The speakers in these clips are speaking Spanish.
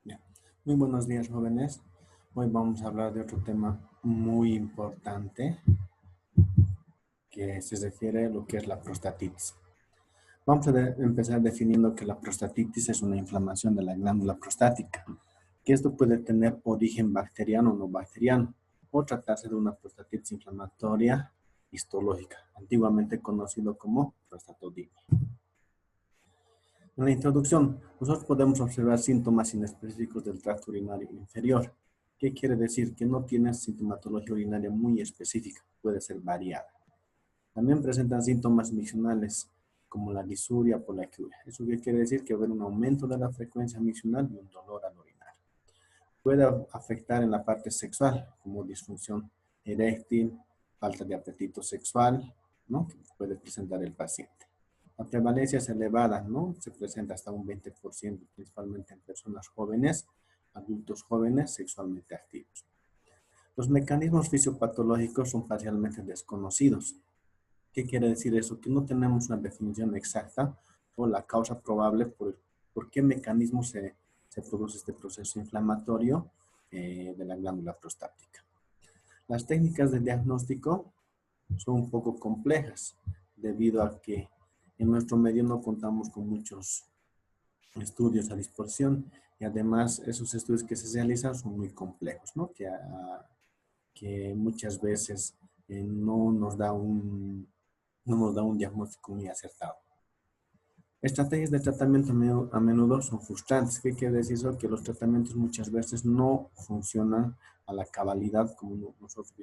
Ya. Muy buenos días, jóvenes. Hoy vamos a hablar de otro tema muy importante que se refiere a lo que es la prostatitis. Vamos a empezar definiendo que la prostatitis es una inflamación de la glándula prostática, que esto puede tener origen bacteriano o no bacteriano, o tratarse de una prostatitis inflamatoria histológica, antiguamente conocido como prostatodemia. En la introducción, nosotros podemos observar síntomas inespecíficos del tracto urinario inferior. ¿Qué quiere decir? Que no tienen sintomatología urinaria muy específica, puede ser variada. También presentan síntomas miccionales, como la disuria, poliaquia. ¿Eso qué quiere decir? Que va a haber un aumento de la frecuencia miccional y un dolor al orinar. Puede afectar en la parte sexual, como disfunción eréctil, falta de apetito sexual, ¿no? Que puede presentar el paciente. La prevalencia es elevada, ¿no? Se presenta hasta un 20%, principalmente en personas jóvenes, adultos jóvenes, sexualmente activos. Los mecanismos fisiopatológicos son parcialmente desconocidos. ¿Qué quiere decir eso? Que no tenemos una definición exacta o la causa probable por qué mecanismo se produce este proceso inflamatorio de la glándula prostática. Las técnicas de diagnóstico son un poco complejas debido a que en nuestro medio no contamos con muchos estudios a disposición y además esos estudios que se realizan son muy complejos, ¿no? Que muchas veces no nos da un diagnóstico muy acertado. Estrategias de tratamiento a menudo son frustrantes. ¿Qué quiere decir eso? Que los tratamientos muchas veces no funcionan a la cabalidad como nosotros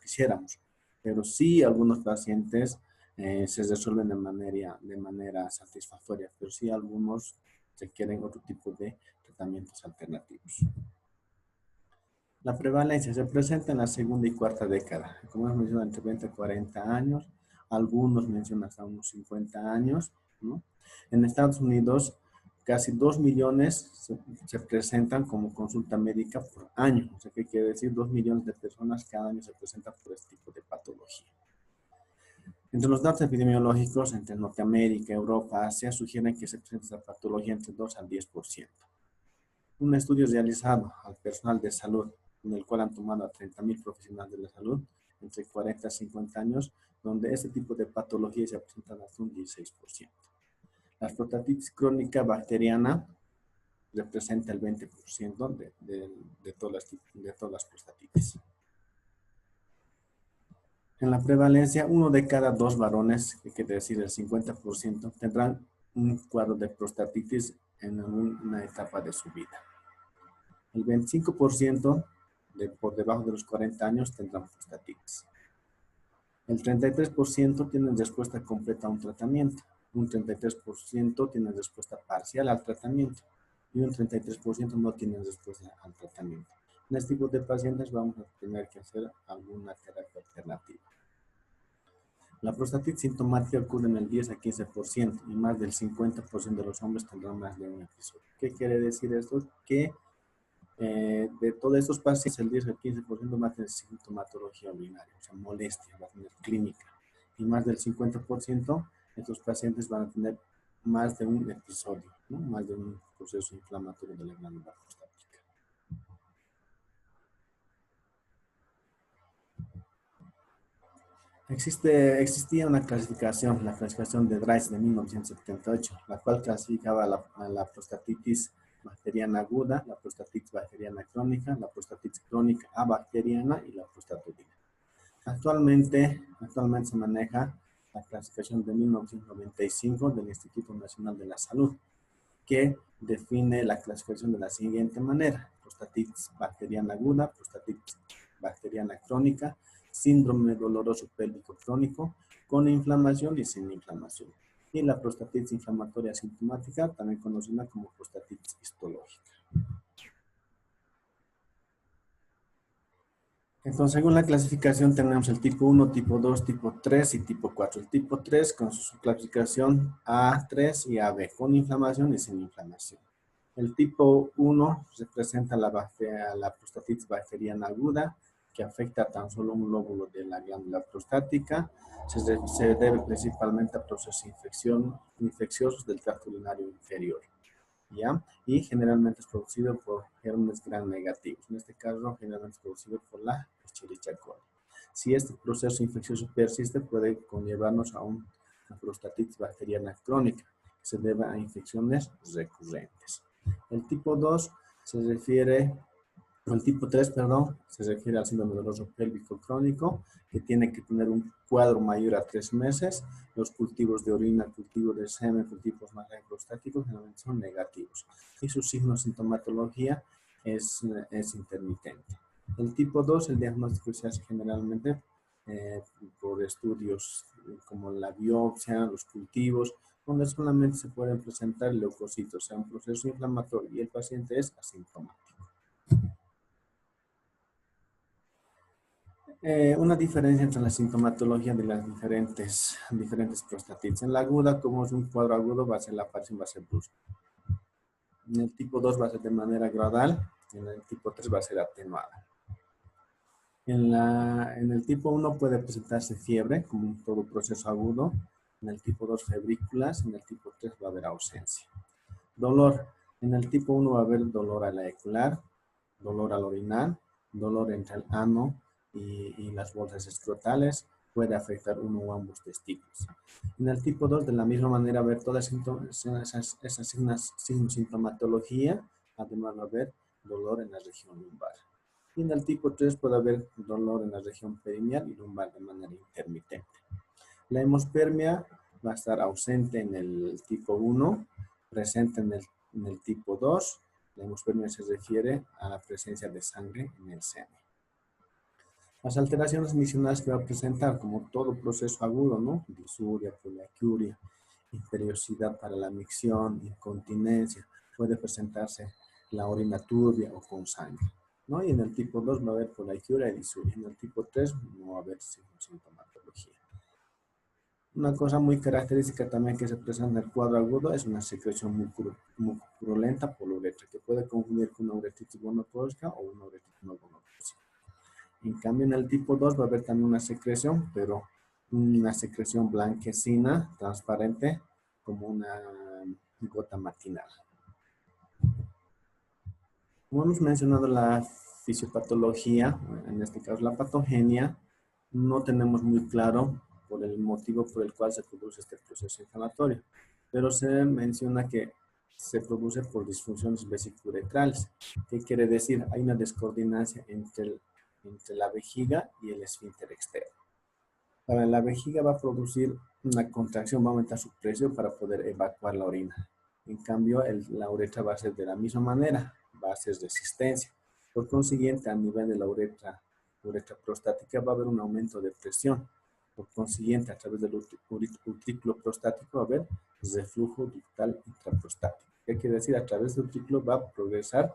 quisiéramos. Pero sí algunos pacientes se resuelven de manera satisfactoria, pero sí algunos requieren otro tipo de tratamientos alternativos. La prevalencia se presenta en la segunda y cuarta década. Como hemos mencionado, entre 20 y 40 años. Algunos mencionan hasta unos 50 años, ¿no? En Estados Unidos, casi 2 millones se presentan como consulta médica por año. O sea, ¿qué quiere decir? 2 millones de personas cada año se presentan por este tipo de patología. Entre los datos epidemiológicos, entre Norteamérica, Europa, Asia, sugieren que se presenta esta patología entre 2 al 10%. Un estudio realizado al personal de salud, en el cual han tomado a 30,000 profesionales de la salud, entre 40 y 50 años, donde este tipo de patología se presenta hasta un 16%. La prostatitis crónica bacteriana representa el 20% de todas las prostatitis. En la prevalencia, 1 de cada 2 varones, que quiere decir el 50%, tendrán un cuadro de prostatitis en una etapa de su vida. El 25% por debajo de los 40 años tendrán prostatitis. El 33% tienen respuesta completa a un tratamiento. Un 33% tienen respuesta parcial al tratamiento. Y un 33% no tienen respuesta al tratamiento. En este tipo de pacientes vamos a tener que hacer alguna terapia alternativa. La prostatitis sintomática ocurre en el 10 a 15% y más del 50% de los hombres tendrán más de un episodio. ¿Qué quiere decir esto? Que de todos estos pacientes, el 10 al 15% va a tener sintomatología urinaria, o sea, molestia, va a tener clínica. Y más del 50%, estos pacientes van a tener más de un episodio, ¿no? Más de un proceso inflamatorio de la glándula prostática. Existía una clasificación, la clasificación de Dries de 1978, la cual clasificaba a la prostatitis bacteriana aguda, la prostatitis bacteriana crónica, la prostatitis crónica abacteriana y la prostatodemia. Actualmente se maneja la clasificación de 1995 del Instituto Nacional de la Salud, que define la clasificación de la siguiente manera: prostatitis bacteriana aguda, prostatitis bacteriana crónica, síndrome doloroso pélvico crónico, con inflamación y sin inflamación. Y la prostatitis inflamatoria asintomática, también conocida como prostatitis histológica. Entonces, según la clasificación, tenemos el tipo 1, tipo 2, tipo 3 y tipo 4. El tipo 3 con su clasificación A3 y AB, con inflamación y sin inflamación. El tipo 1 representa la prostatitis bacteriana aguda, que afecta a tan solo un lóbulo de la glándula prostática. Se debe principalmente a procesos infecciosos del tracto urinario inferior. ¿Ya? Y generalmente es producido por gérmenes gram negativos. En este caso, generalmente es producido por la Escherichia coli. Si este proceso infeccioso persiste, puede conllevarnos a una prostatitis bacteriana crónica, que se debe a infecciones recurrentes. El tipo 2 se refiere el tipo 3, perdón, se refiere al síndrome doloroso pélvico crónico, que tiene que tener un cuadro mayor a 3 meses. Los cultivos de orina, cultivos de semen, cultivos prostáticos generalmente son negativos. Y su signo sintomatología es intermitente. El tipo 2, el diagnóstico se hace generalmente eh, por estudios como la biopsia, los cultivos, donde solamente se pueden presentar leucocitos, o sea, un proceso inflamatorio, y el paciente es asintomático. Una diferencia entre la sintomatología de las diferentes prostatitis. En la aguda, como es un cuadro agudo, la aparición va a ser brusca. En el tipo 2 va a ser de manera gradual, en el tipo 3 va a ser atenuada. En el tipo 1 puede presentarse fiebre, como en todo proceso agudo. En el tipo 2 febrículas, en el tipo 3 va a haber ausencia. Dolor. En el tipo 1 va a haber dolor al eyacular, dolor al orinar, dolor entre el ano y las bolsas escrotales, puede afectar uno o ambos testículos. En el tipo 2, de la misma manera, ver todas esas sintomatología, además va a haber dolor en la región lumbar. Y en el tipo 3 puede haber dolor en la región perineal y lumbar de manera intermitente. La hemospermia va a estar ausente en el tipo 1, presente en el tipo 2. La hemospermia se refiere a la presencia de sangre en el seno. Las alteraciones misionales que va a presentar, como todo proceso agudo, ¿no? Disuria, poliacuria, imperiosidad para la micción, incontinencia, puede presentarse la orina turbia o con sangre, ¿no? Y en el tipo 2 va a haber poliacuria y disuria. En el tipo 3 no va a haber sintomatología. Una cosa muy característica también que se presenta en el cuadro agudo es una secreción mucurulenta por la uretra, que puede confundir con una uretritis gonocócica o una uretritis no gonocócica. En cambio, en el tipo 2 va a haber también una secreción, pero una secreción blanquecina, transparente, como una gota matinal. Como hemos mencionado la fisiopatología, en este caso la patogenia, no tenemos muy claro por el motivo por el cual se produce este proceso inflamatorio, pero se menciona que se produce por disfunciones vesicuretrales. ¿Qué quiere decir? Hay una descoordinancia entre la vejiga y el esfínter externo. Para la vejiga va a producir una contracción, va a aumentar su presión para poder evacuar la orina. En cambio, la uretra va a ser de la misma manera, va a hacer resistencia. Por consiguiente, a nivel de la uretra prostática va a haber un aumento de presión. Por consiguiente, a través del utrículo prostático va a haber reflujo ductal intraprostático. ¿Qué quiere decir? A través del utrículo va a progresar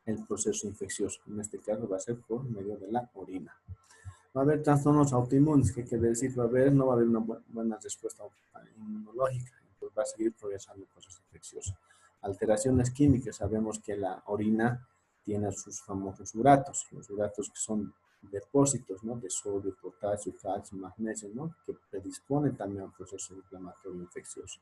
el proceso infeccioso. En este caso va a ser por medio de la orina. Va a haber trastornos autoinmunes, que quiere decir no va a haber una buena respuesta inmunológica, entonces va a seguir progresando el proceso infeccioso. Alteraciones químicas, sabemos que la orina tiene sus famosos uratos, los uratos que son depósitos, ¿no? De sodio, potasio, calcio, magnesio, ¿no? Que predisponen también al proceso inflamatorio infeccioso.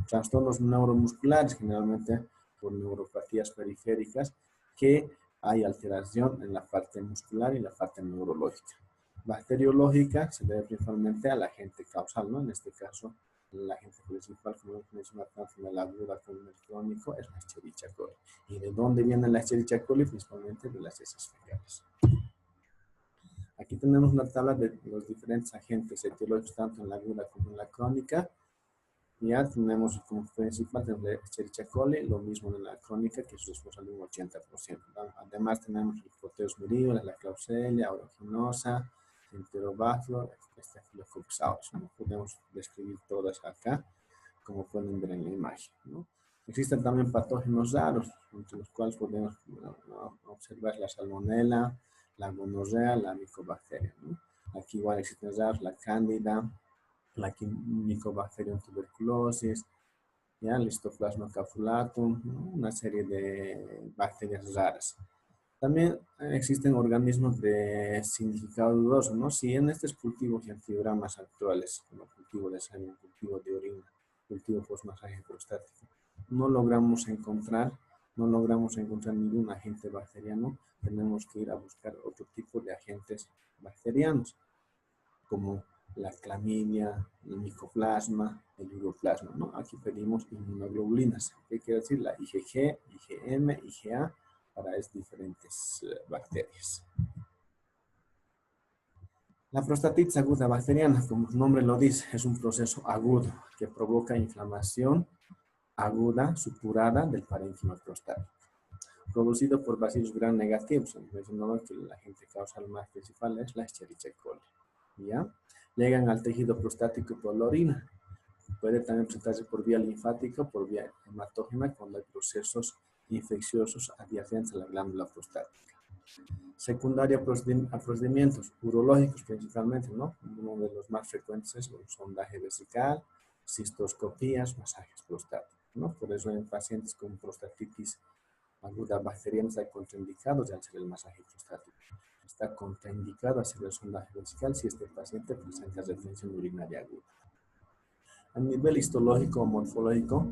Trastornos neuromusculares, generalmente por neuropatías periféricas, que hay alteración en la parte muscular y la parte neurológica. Bacteriológica se debe principalmente al agente causal, ¿no? En este caso, el agente principal, como mencioné tanto en el aguda como en el crónico, es la Escherichia coli. ¿Y de dónde viene la Escherichia coli? Principalmente de las heces fecales. Aquí tenemos una tabla de los diferentes agentes etiológicos, tanto en la aguda como en la crónica. Ya tenemos como principal de Escherichia coli, lo mismo en la crónica, que es responsable de un 80%. Además tenemos el Proteus mirabilis, la Klebsiella aeruginosa, Enterobacter, Staphylococcus aureus, ¿no? Podemos describir todas acá, como pueden ver en la imagen, ¿no? Existen también patógenos raros, entre los cuales podemos observar la Salmonella, la gonorrea, la micobacteria, ¿no? Aquí igual existen la cándida, la Mycobacterium tuberculosis, ya, Listoplasma capsulatum, ¿no? Una serie de bacterias raras. También existen organismos de significado dudoso, ¿no? Si en estos cultivos y antibiogramas actuales, como cultivo de sangre, cultivo de orina, cultivo post-masaje prostático, no logramos encontrar, no logramos encontrar ningún agente bacteriano, tenemos que ir a buscar otro tipo de agentes bacterianos, como la clamidia, el micoplasma, el uroplasma, ¿no? Aquí pedimos inmunoglobulinas. ¿Qué quiere decir? La IgG, IgM, IgA, para diferentes bacterias. La prostatitis aguda bacteriana, como su nombre lo dice, es un proceso agudo que provoca inflamación aguda, supurada del parénquima prostático, producido por bacilos gram negativos. Mencionamos que la agente causal más principal es la Escherichia coli. ¿Ya? Llegan al tejido prostático por la orina. Puede también presentarse por vía linfática o por vía hematógena cuando hay procesos infecciosos adyacentes a la glándula prostática. Secundaria a procedimientos urológicos principalmente, ¿no? Uno de los más frecuentes es el sondaje vesical, cistoscopías, masajes prostáticos, ¿no? Por eso en pacientes con prostatitis aguda bacteriana está contraindicado de hacer el masaje prostático. Está contraindicado hacer el sondaje vesical si este paciente presenta retención urinaria aguda. A nivel histológico o morfológico,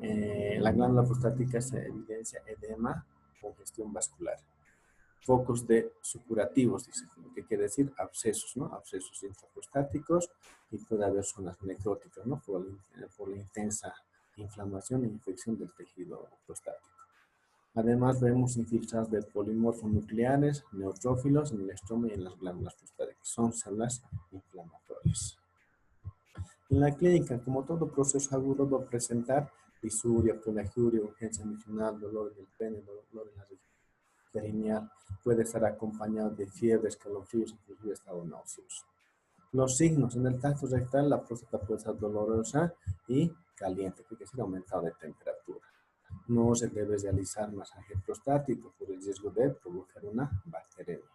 la glándula prostática se evidencia edema, congestión vascular. Focos de supurativos, dice, que quiere decir abscesos, ¿no? Abscesos intraprostáticos y puede haber zonas necróticas, ¿no? Por la intensa inflamación e infección del tejido prostático. Además, vemos infiltrados de polimorfos nucleares, neutrófilos en el estroma y en las glándulas prostáticas. Son células inflamatorias. En la clínica, como todo proceso agudo, va a presentar disuria, poliaguria, urgencia misional, dolor del pene, dolor en la región perineal. Puede estar acompañado de fiebre, escalofríos, inclusive estado nauseoso. Los signos: en el tracto rectal, la próstata puede ser dolorosa y caliente, que quiere decir aumentado de temperatura. No se debe realizar masaje prostático por el riesgo de provocar una bacteremia.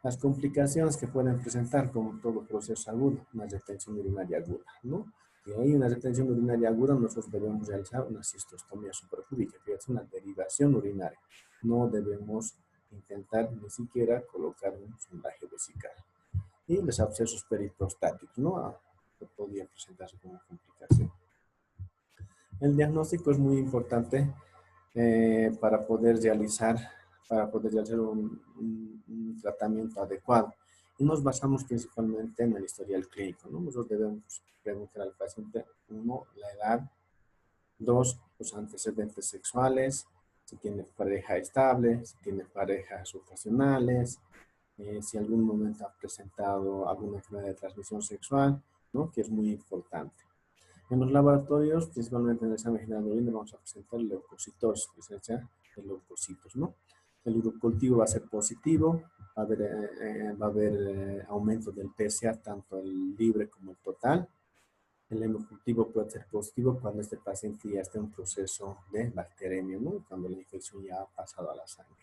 Las complicaciones que pueden presentar, como todo proceso agudo, una retención urinaria aguda, ¿no? Si hay una retención urinaria aguda, nosotros debemos realizar una cistostomía suprapúbica, que es una derivación urinaria. No debemos intentar ni siquiera colocar un sondaje vesical. Y los abscesos periprostáticos, ¿no? Que podrían presentarse como complicación. El diagnóstico es muy importante para poder realizar un tratamiento adecuado. Y nos basamos principalmente en el historial clínico, ¿no? Nosotros debemos preguntar al paciente, 1, la edad; 2, los antecedentes sexuales, si tiene pareja estable, si tiene parejas ocasionales, si en algún momento ha presentado alguna enfermedad de transmisión sexual, ¿no? Que es muy importante. En los laboratorios, principalmente en el examen general de orina, vamos a presentar leucocitos, presencia de leucocitos, ¿no? El urocultivo va a ser positivo, va a haber aumento del PSA, tanto el libre como el total. El hemocultivo puede ser positivo cuando este paciente ya está en un proceso de bacteremia, ¿no? Cuando la infección ya ha pasado a la sangre.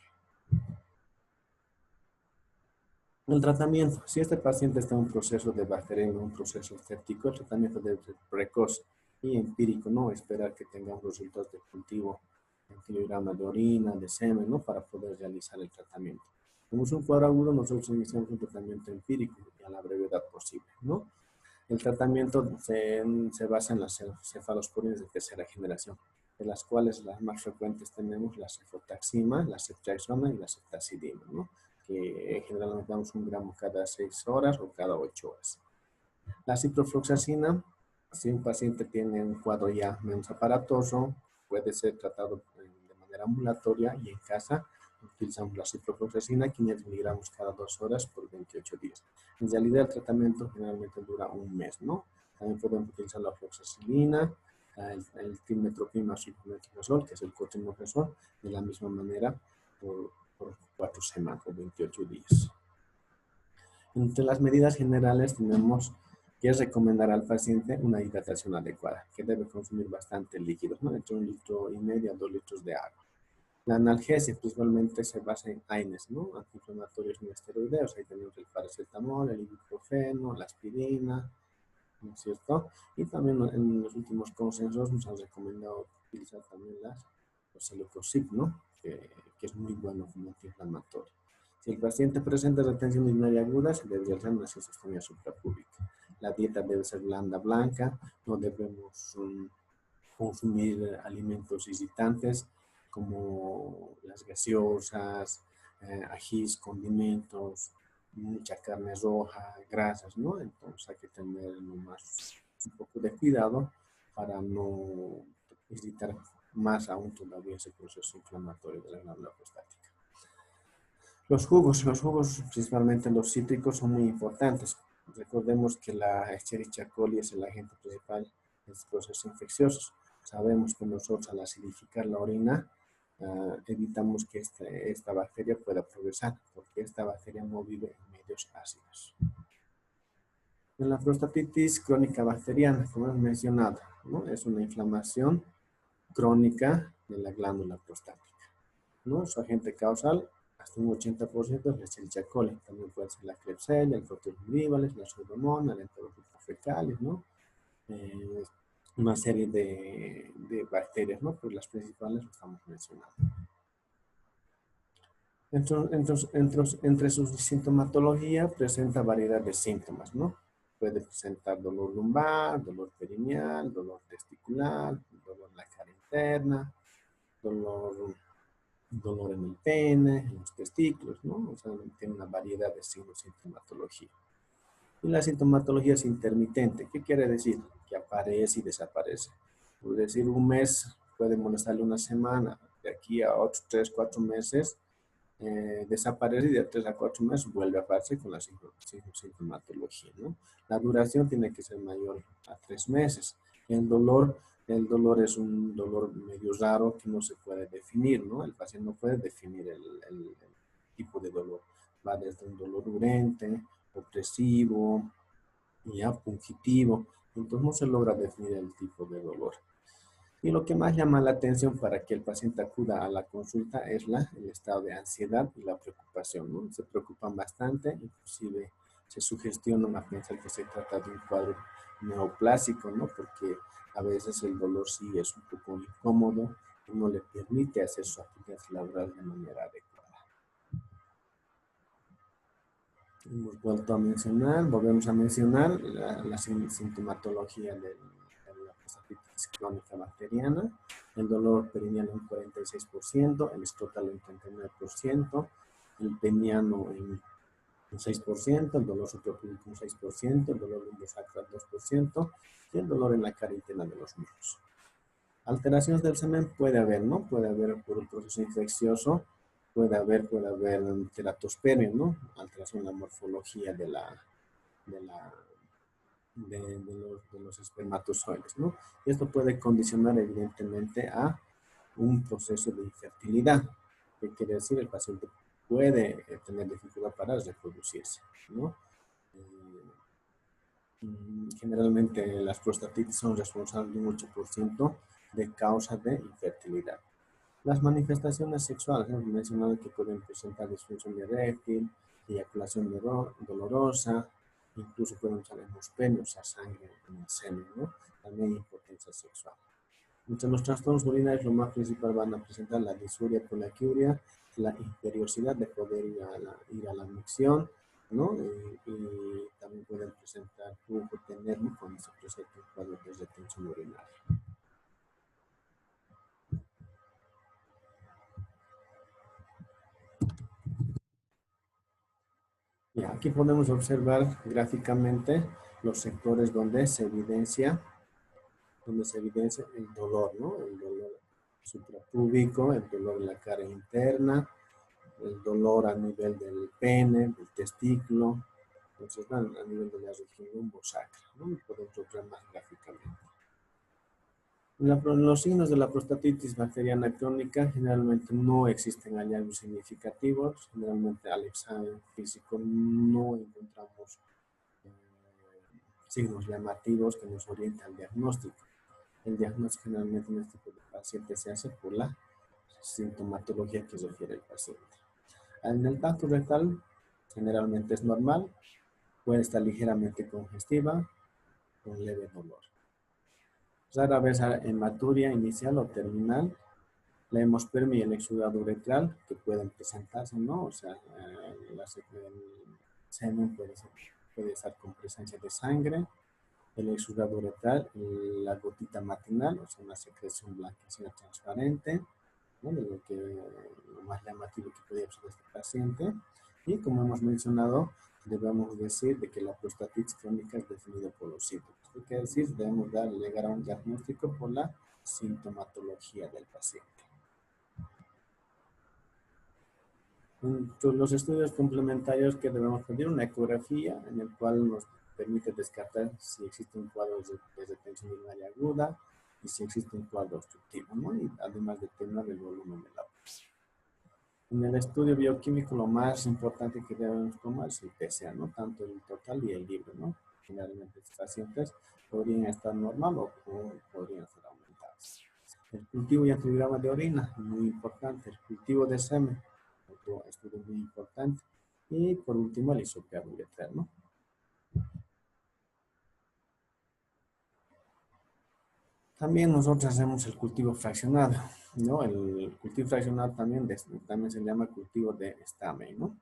El tratamiento: si este paciente está en un proceso de bacteremia, un proceso séptico, el tratamiento debe ser precoz y empírico, no esperar que tengamos resultados de cultivo en kilogramos de orina, de semen, ¿no? Para poder realizar el tratamiento. Como es un cuadro agudo, nosotros iniciamos un tratamiento empírico y a la brevedad posible, ¿no? El tratamiento se basa en las cefalosporinas de tercera generación, de las cuales las más frecuentes tenemos la cefotaxima, la ceftriaxona y la ceftazidima, ¿no? Que generalmente damos 1 gramo cada 6 horas o cada 8 horas. La ciprofloxacina, si un paciente tiene un cuadro ya menos aparatoso, puede ser tratado de manera ambulatoria, y en casa utilizamos la ciprofloxacina, 500 miligramos cada 2 horas por 28 días. En realidad el tratamiento generalmente dura 1 mes, ¿no? También podemos utilizar la floxacilina, el tilmetropin más sulfametronidazol, que es el cotrimoxazol, de la misma manera por 4 semanas o 28 días. Entre las medidas generales tenemos que recomendar al paciente una hidratación adecuada, que debe consumir bastante líquidos, ¿no? Entre 1,5 litros a 2 litros de agua. La analgesia principalmente se basa en AINES, ¿no? Antiinflamatorios no esteroideos. Ahí tenemos el paracetamol, el ibuprofeno, la aspirina, ¿no es cierto? Y también en los últimos consensos nos han recomendado utilizar también los Celecoxib, ¿no? Que es muy bueno como antiinflamatorio. Si el paciente presenta retención urinaria aguda, se debe realizar una cistectomía suprapúbica. La dieta debe ser blanda, blanca, no debemos consumir alimentos irritantes como las gaseosas, ajís, condimentos, mucha carne roja, grasas, ¿no? Entonces hay que tener un poco de cuidado para no irritar más aún todavía ese proceso inflamatorio de la glándula prostática. Los jugos, principalmente los cítricos, son muy importantes. Recordemos que la Escherichia coli es el agente principal de estos procesos infecciosos. Sabemos que nosotros al acidificar la orina, evitamos que esta bacteria pueda progresar, porque esta bacteria no vive en medios ácidos. En la prostatitis crónica bacteriana, como hemos mencionado, ¿no? Es una inflamación crónica de la glándula prostática, ¿no? Su agente causal, hasta un 80% es la Escherichia coli. También puede ser la Klebsiella, el Proteus mirabilis, la Pseudomonas, la Enterococcus fecalis, ¿no? Eh, una serie de bacterias, ¿no? Pues las principales lo estamos mencionando. Entre su sintomatología presenta variedad de síntomas, ¿no? Puede presentar dolor lumbar, dolor perineal, dolor testicular, dolor en la cara interna, dolor en el pene, en los testículos, ¿no? O sea, tiene una variedad de signos de sintomatología. Y la sintomatología es intermitente. ¿Qué quiere decir? Que aparece y desaparece. Por decir, un mes puede molestarle una semana, de aquí a 8, 3, 4 meses desaparece y de 3 a 4 meses vuelve a aparecer con la sintomatología, ¿no? La duración tiene que ser mayor a 3 meses. El dolor es un dolor medio raro que no se puede definir, ¿no? El paciente no puede definir el tipo de dolor. Va desde un dolor urente, opresivo, ya pungitivo. Entonces no se logra definir el tipo de dolor. Y lo que más llama la atención para que el paciente acuda a la consulta es el estado de ansiedad y la preocupación, ¿no? Se preocupan bastante, inclusive se sugestionan a pensar que se trata de un cuadro neoplásico, ¿no? Porque a veces el dolor sí es un poco incómodo y no le permite hacer su actividad laboral de manera adecuada. Hemos vuelto a mencionar, volvemos a mencionar la sintomatología de la prostatitis crónica bacteriana. El dolor perineal en 46%, el escrotal en 39%, el peniano en 6%, el dolor suprapúbico en 6%, el dolor lumbosacral 2% y el dolor en la cara interna de los muslos. Alteraciones del semen puede haber, ¿no? Puede haber por un proceso infeccioso, puede haber teratosperia, ¿no? Alteración en la morfología de los espermatozoides, ¿no? Y esto puede condicionar evidentemente a un proceso de infertilidad, que quiere decir el paciente puede tener dificultad para reproducirse, ¿no? Generalmente las prostatitis son responsables de un 8% de causa de infertilidad. Las manifestaciones sexuales, hemos mencionado que pueden presentar disfunción eréctil, eyaculación dolorosa, incluso pueden usar hemospedia, o sea, sangre en el seno, ¿no? También impotencia sexual. Entre los trastornos urinarios, lo más principal van a presentar la disuria, poliaquiuria, la imperiosidad de poder ir a la micción, ¿no? Y también pueden presentar flujo tenermo cuando se presenta un cuadro de retención urinaria. Y aquí podemos observar gráficamente los sectores donde se evidencia el dolor, ¿no? El dolor suprapúbico, el dolor en la cara interna, el dolor a nivel del pene, del testículo, entonces a nivel de la región lumbosacra, ¿no? Podemos observar más gráficamente. Los signos de la prostatitis bacteriana crónica generalmente no existen hallazgos significativos, generalmente al examen físico no encontramos signos llamativos que nos orienten al diagnóstico. El diagnóstico generalmente en este tipo de pacientes se hace por la sintomatología que refiere el paciente. En el tracto rectal generalmente es normal, puede estar ligeramente congestiva, con leve dolor. Rara vez hay hematuria inicial o terminal, la hemospermia y el exudado uretral que pueden presentarse, ¿no? O sea, el semen puede estar con presencia de sangre, el exudado uretral, la gotita matinal, o sea, una secreción blanquecina transparente, ¿no? De lo más llamativo que podría ser este paciente. Y como hemos mencionado, debemos decir de que la prostatitis crónica es definida por los síntomas. ¿Qué quiere decir? Debemos llegar a un diagnóstico por la sintomatología del paciente. Los estudios complementarios que debemos pedir, una ecografía en el cual nos permite descartar si existe un cuadro de retención urinaria aguda y si existe un cuadro obstructivo, ¿no? Y además determinar el volumen de la presión. En el estudio bioquímico lo más importante que debemos tomar es el PSA, ¿no? Tanto el total y el libre, ¿no? Generalmente estos pacientes podrían estar normal o podrían estar aumentados. El cultivo y antigrama de orina, muy importante. El cultivo de semen, otro estudio muy importante. Y por último el hisopado uretral, ¿no? También nosotros hacemos el cultivo fraccionado, ¿no? El cultivo fraccionado también se llama cultivo de Stamen, ¿no?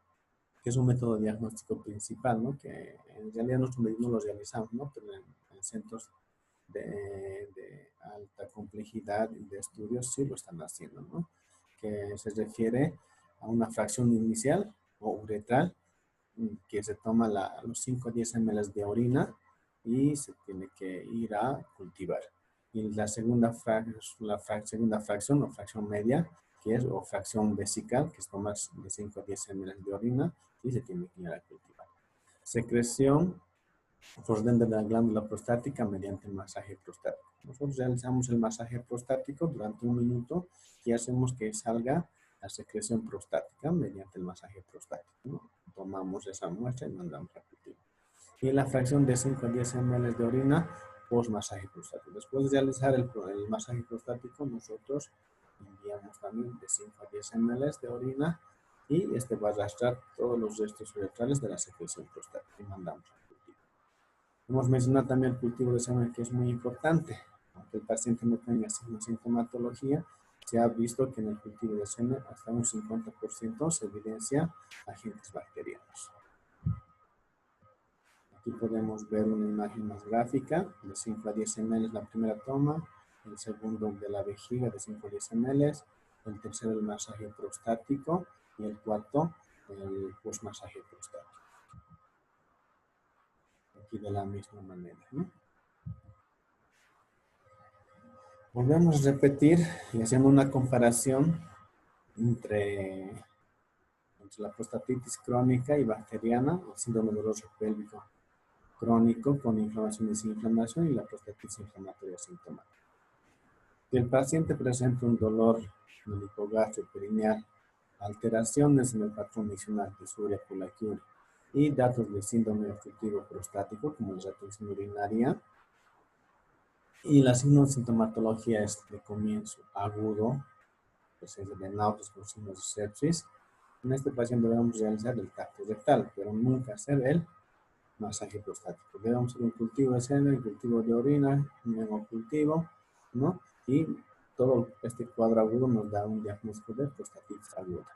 Que es un método diagnóstico principal, ¿no? Que en realidad nosotros no lo realizamos, ¿no? Pero en centros de alta complejidad de estudios sí lo están haciendo, ¿no? Que se refiere a una fracción inicial o uretral que se toma los 5 a 10 ml de orina y se tiene que ir a cultivar. Y la segunda fracción o fracción media, que es o fracción vesical, que es tomar de 5 a 10 ml de orina y se tiene que ir a cultivar. Secreción procedente de la glándula prostática mediante el masaje prostático. Nosotros realizamos el masaje prostático durante 1 minuto y hacemos que salga la secreción prostática mediante el masaje prostático, ¿no? Tomamos esa muestra y mandamos a cultivo. Y la fracción de 5 a 10 ml de orina post masaje prostático. Después de realizar el masaje prostático, nosotros enviamos también de 5 a 10 ml de orina y este va a arrastrar todos los restos uretrales de la secreción prostática y mandamos a cultivo. Hemos mencionado también el cultivo de semen, que es muy importante. Aunque el paciente no tenga sintomatología, se ha visto que en el cultivo de semen hasta un 50% se evidencia agentes bacterianos. Aquí podemos ver una imagen más gráfica, de 5 a 10 ml la primera toma, el segundo de la vejiga de 5 a 10 ml, el tercero el masaje prostático y el cuarto el postmasaje prostático. Aquí de la misma manera, ¿no? Volvemos a repetir y haciendo una comparación entre la prostatitis crónica y bacteriana, el síndrome doloroso pélvico crónico con inflamación y sin inflamación y la prostatitis inflamatoria sintomática. Si el paciente presenta un dolor melipogastro-perineal, alteraciones en el patrón misional de suria colaquiuria y datos de síndrome obstructivo prostático como la retención urinaria, y la sintomatología es de comienzo agudo, presencia de náuseas con signos de sepsis. En este paciente debemos realizar el tacto rectal, pero nunca hacer el masaje prostático. Debemos hacer un cultivo de semen, un cultivo de orina, un hemocultivo, ¿no? Y todo este cuadro agudo nos da un diagnóstico de prostatitis aguda.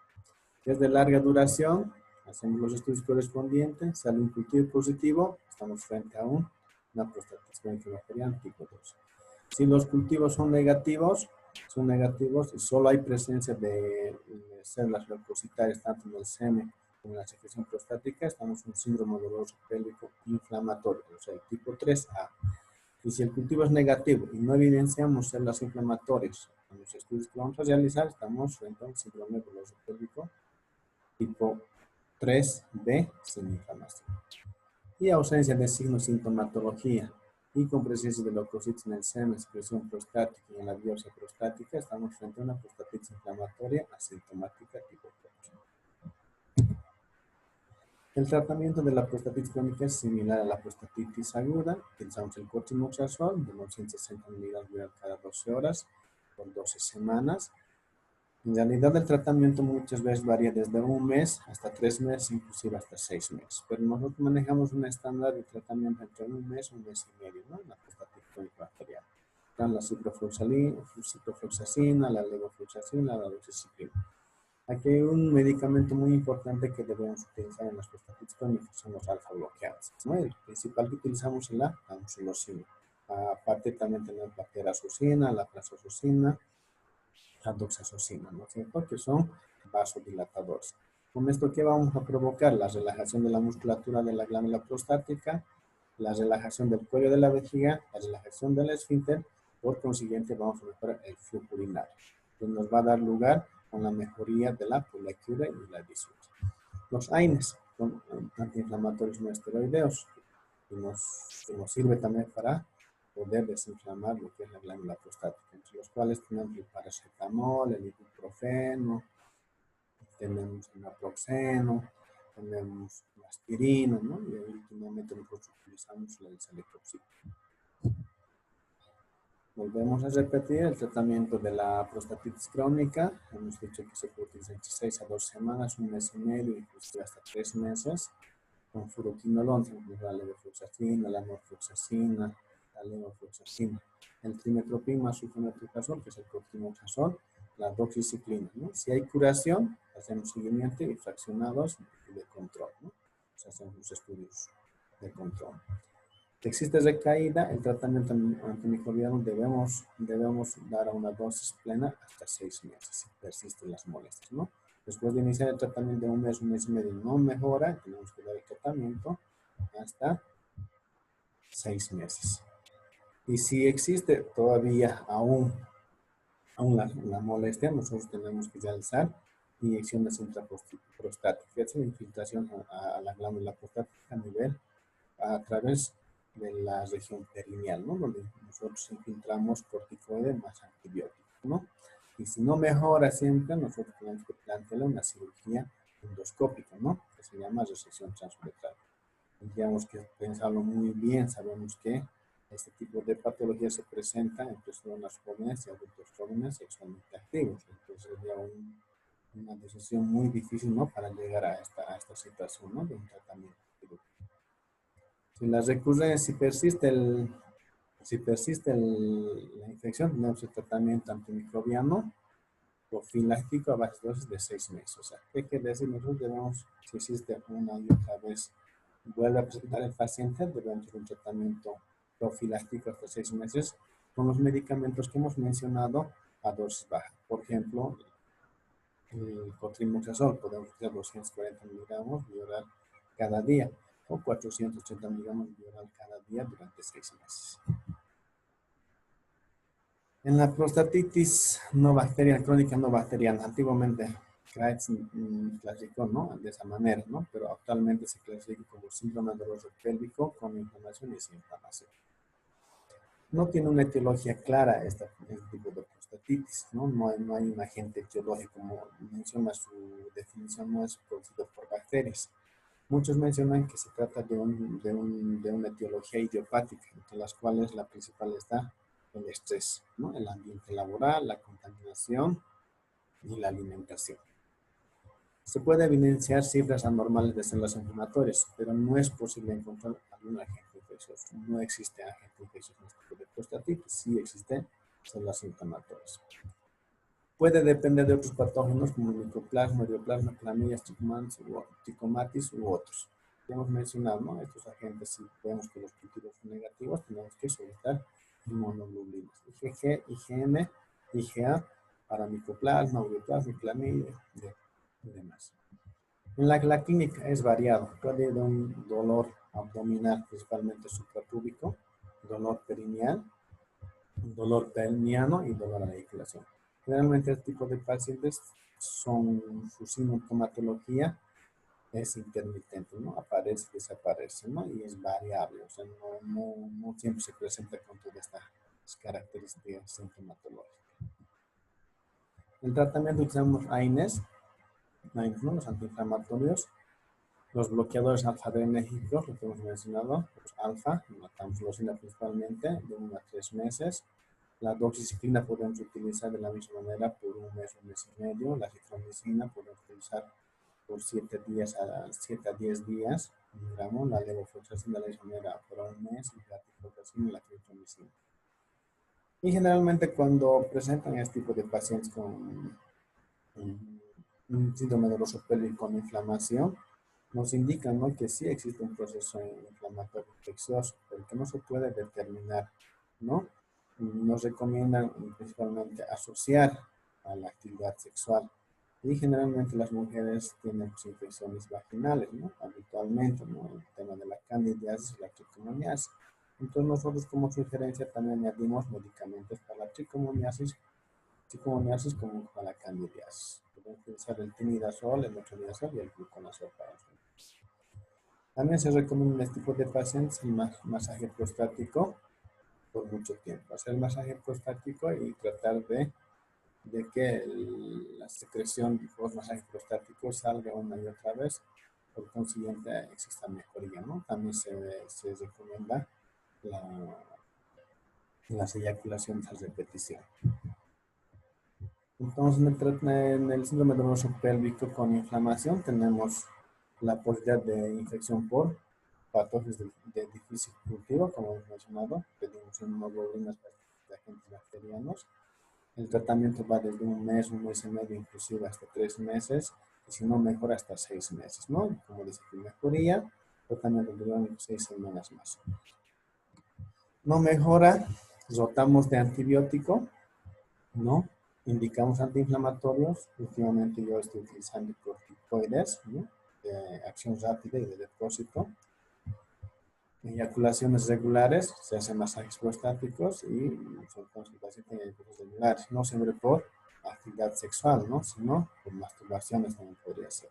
Es de larga duración, hacemos los estudios correspondientes, sale un cultivo positivo, estamos frente a una prostatitis crónica bacteriana tipo 2. Si los cultivos son negativos y solo hay presencia de células leucocitarias tanto en el semen como en la secreción prostática, estamos en un síndrome doloroso pélvico inflamatorio, o sea, el tipo 3A. Y si el cultivo es negativo y no evidenciamos células inflamatorias en los estudios que vamos a realizar, estamos frente a un síndrome doloroso pélvico tipo 3B sin inflamación. Y ausencia de signos de sintomatología y con presencia de leucocitos en el semen, secreción prostática y en la biopsia prostática, estamos frente a una prostatitis inflamatoria asintomática tipo 4. El tratamiento de la prostatitis crónica es similar a la prostatitis aguda. Utilizamos el cotrimoxazol de 960 mg cada 12 horas por 12 semanas. En realidad el tratamiento muchas veces varía desde un mes hasta 3 meses, inclusive hasta 6 meses. Pero nosotros manejamos un estándar de tratamiento entre un mes y medio, ¿no? En la prostatitis crónica bacteriana. Están la ciprofloxacina, la levofloxacina, la doxiciclina. Aquí hay un medicamento muy importante que debemos utilizar en las prostatitis crónicas, son los alfa bloqueantes, ¿no? El principal que utilizamos es la amoxicilina. Aparte también tenemos la terazoxina, la prazoxina, la doxazocina, ¿no es cierto? Que son vasodilatadores. Con esto, ¿qué vamos a provocar? La relajación de la musculatura de la glándula prostática, la relajación del cuello de la vejiga, la relajación del esfínter, por consiguiente vamos a mejorar el flujo urinario, que nos va a dar lugar con la mejoría de la poliaquia y la disfunción. Los AINES son antiinflamatorios no esteroideos, que nos sirve también para poder desinflamar lo que es la glándula prostática, entre los cuales tenemos el paracetamol, el ibuprofeno, tenemos el naproxeno, tenemos la aspirina, ¿no? Y últimamente nosotros utilizamos la celecoxib. Volvemos a repetir el tratamiento de la prostatitis crónica. Hemos dicho que se puede utilizar entre 6 a 2 semanas, un mes y medio, inclusive hasta 3 meses. Con fluoroquinolon, la levofloxacina, la norfloxacina, la levofloxacina. El trimetoprim más sulfonatroprazol, que es el cortimoxazol, la doxiciclina, ¿no? Si hay curación, hacemos seguimiento y fraccionados de control, ¿no? O sea, hacemos los estudios de control. Si existe recaída, el tratamiento antimicrobiano debemos dar a una dosis plena hasta 6 meses, si persisten las molestias, ¿no? Después de iniciar el tratamiento de un mes y medio no mejora, tenemos que dar el tratamiento hasta 6 meses. Y si existe todavía aún la molestia, nosotros tenemos que realizar inyecciones intraprostáticas, es una infiltración a la glándula prostática a través de la región perineal, ¿no? Donde nosotros infiltramos corticoides más antibióticos, ¿no? Y si no mejora siempre, nosotros tenemos que plantearle una cirugía endoscópica, ¿no? Que se llama resección transuretral. Tendríamos que pensarlo muy bien, sabemos que este tipo de patología se presenta en personas jóvenes y adultos jóvenes sexualmente activos. Entonces sería una decisión muy difícil, ¿no? Para llegar a esta situación, ¿no? De un tratamiento. Si la recurrencia, si persiste la infección, tenemos el tratamiento antimicrobiano profiláctico a base de dosis de 6 meses. O sea, ¿qué quiere decir? Nosotros debemos, si existe una y otra vez, vuelve a presentar el paciente, debemos hacer un tratamiento profiláctico hasta 6 meses con los medicamentos que hemos mencionado a dosis baja. Por ejemplo, el cotrimoxazol, podemos utilizar 240 miligramos bioral cada día o 480 miligramos bioral cada día durante 6 meses. En la prostatitis no bacteriana, crónica no bacteriana, antiguamente Kreitz clasificó, ¿no? De esa manera, ¿no? Pero actualmente se clasifica como síndrome doloroso pélvico con inflamación y sin inflamación. No tiene una etiología clara este tipo de prostatitis, ¿no? No hay un agente etiológico, como menciona su definición, no es producido por bacterias. Muchos mencionan que se trata de una etiología idiopática, entre las cuales la principal está el estrés, ¿no? El ambiente laboral, la contaminación y la alimentación. Se puede evidenciar cifras anormales de células inflamatorias, pero no es posible encontrar algún agente infeccioso. No existe agente infeccioso en este tipo de prostatitis, sí existen células inflamatorias. Puede depender de otros patógenos como el micoplasma, ureoplasma, clamidias, tricomatis u otros. Ya hemos mencionado, ¿no? Estos agentes, si vemos que los cultivos son negativos, tenemos que solicitar inmunoglobulinas. IgG, IgM, IgA para micoplasma, ureoplasma, clamidia y demás. En la clínica es variado. Puede haber un dolor abdominal, principalmente suprapúbico, dolor perineal, dolor pelviano y dolor a la eyaculación. Generalmente este tipo de pacientes su sintomatología es intermitente, ¿no? Aparece y desaparece, ¿no? Y es variable, o sea, no siempre se presenta con todas estas características sintomatológicas. El tratamiento utilizamos AINES, ¿no? Los antiinflamatorios, los bloqueadores alfa-adrenérgicos, lo que hemos mencionado, los alfa, la tamsulosina principalmente, de 1 a 3 meses, La doxiciclina podemos utilizar de la misma manera por un mes y medio. La citromicina podemos utilizar por 7 a 10 días, miligramos. La levofloxacina de la misma manera por un mes, y la tifloxacina y la clindamicina. Y generalmente cuando presentan este tipo de pacientes con un síndrome doloroso pélvico con inflamación, nos indican, ¿no?, que sí existe un proceso inflamatorio infeccioso, pero que no se puede determinar, ¿no? Nos recomiendan principalmente asociar a la actividad sexual. Y generalmente las mujeres tienen pues, infecciones vaginales, ¿no? Habitualmente, ¿no? El tema de la candidiasis y la trichomoniasis. Entonces nosotros como sugerencia también añadimos medicamentos para la trichomoniasis como para la candidiasis. Podemos utilizar el tinidazol, el metronidazol y el fluconazol para eso. También se recomienda en este tipo de pacientes el masaje prostático por mucho tiempo. Hacer el masaje prostático y tratar de que la secreción post masaje prostático salga una y otra vez. Por consiguiente, exista mejoría, ¿no? También se recomienda las eyaculaciones a repetición. Entonces, en el síndrome doloroso pélvico con inflamación tenemos la posibilidad de infección por patógenos de difícil cultivo, como hemos mencionado, pedimos inmunoglobulinas de agentes bacterianos. El tratamiento va desde un mes y medio, inclusive hasta 3 meses, y si no mejora hasta 6 meses, ¿no? Como dice que mejoría, tratamiento durante 6 semanas más. No mejora, rotamos de antibiótico, ¿no? Indicamos antiinflamatorios. Últimamente yo estoy utilizando corticoides, ¿no?, de acción rápida y de depósito. Eyaculaciones regulares, se hacen masajes prostáticos y son consultaciones de eyaculaciones regulares, no siempre por actividad sexual, ¿no?, sino por masturbaciones también podría ser.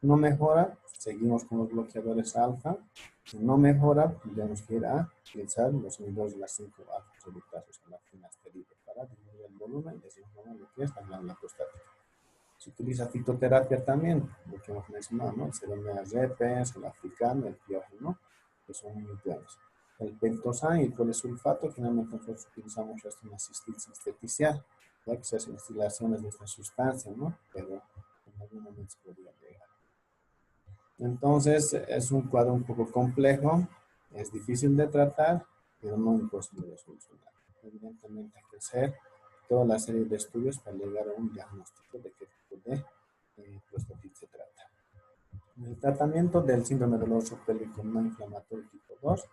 No mejora, seguimos con los bloqueadores alfa. Si no mejora, tendremos que ir a utilizar los inhibidores de las 5 alfa-reductases a la finasterida para disminuir el volumen y desinflamar lo que es la glándula prostática. Se utiliza fitoterapia también, lo que hemos mencionado, ¿no? El Ceromea repens, el africano, el piógeno, que son muy buenos. El pentosan y el polisulfato, generalmente nosotros utilizamos una cistitis intersticial, ya que se hacen destilaciones de esta sustancia, ¿no? Pero en algún momento se podría llegar. Entonces, es un cuadro un poco complejo, es difícil de tratar, pero no imposible de solucionar. Evidentemente hay que hacer toda la serie de estudios para llegar a un diagnóstico de qué tipo de prostatitis se trata. El tratamiento del síndrome doloroso pélvico no inflamatorio tipo 2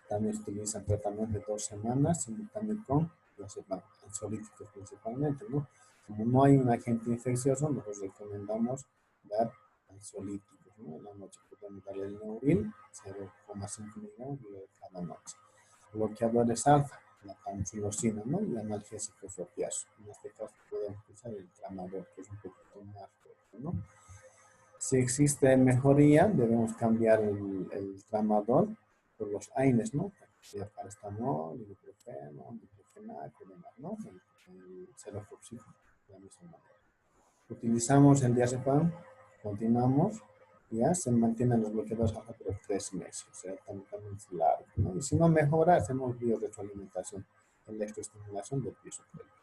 también se utiliza tratamiento de 2 semanas, simultáneo con los ansiolíticos principalmente, ¿no? Como no hay un agente infeccioso, nosotros recomendamos dar ansiolíticos, ¿no? En la noche podemos darle el Neuril, 0,5 miligramos cada noche. Bloqueadores alfa, la tamsulosina, ¿no?, y analgésicos opiáceos. En este caso podemos usar el tramadol, que es un poquito más fuerte, ¿no? Si existe mejoría, debemos cambiar el tramadol por los AINES, ¿no? Sea paracetamol, ibuprofeno, diclofenac y demás, ¿no? El celofuxib, de la misma manera. Utilizamos el diazepam, continuamos, ya se mantienen los bloqueadores alfa por 3 meses, o sea, también es largo, ¿no? Y si no mejora, hacemos biorretroalimentación, electroestimulación del piso pélvico.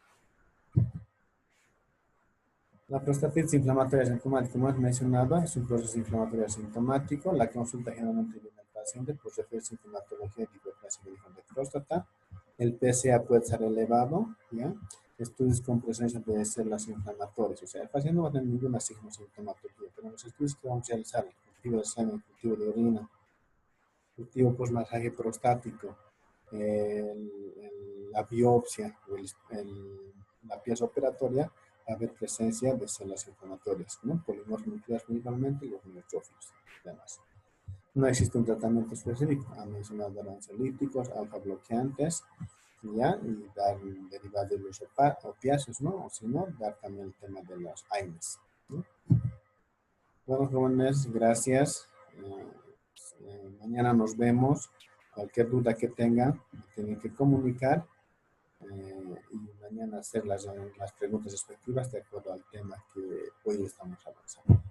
La prostatitis inflamatoria asintomática, como hemos mencionado, es un proceso inflamatorio asintomático. La consulta generalmente viene al paciente por referir sintomatología de hiperplasia de próstata. El PSA puede estar elevado, ¿ya? Estudios con presencia de células inflamatorias. O sea, el paciente no va a tener ninguna sintomatología, pero los estudios que vamos a realizar, el cultivo de semen, el cultivo de orina, el cultivo post masaje prostático, la biopsia o la pieza operatoria, va a haber presencia de células inflamatorias, ¿no? Polimorfos nucleares principalmente y los neutrófilos, además. No existe un tratamiento específico. Han mencionado dar ansiolíticos, alfa bloqueantes, ¿ya? Y dar derivados de los opiáceos, ¿no? O si no, dar también el tema de los AINES, ¿no? Bueno, jóvenes, gracias. Mañana nos vemos. Cualquier duda que tengan, tienen que comunicar y mañana hacer las preguntas respectivas de acuerdo al tema que hoy estamos avanzando.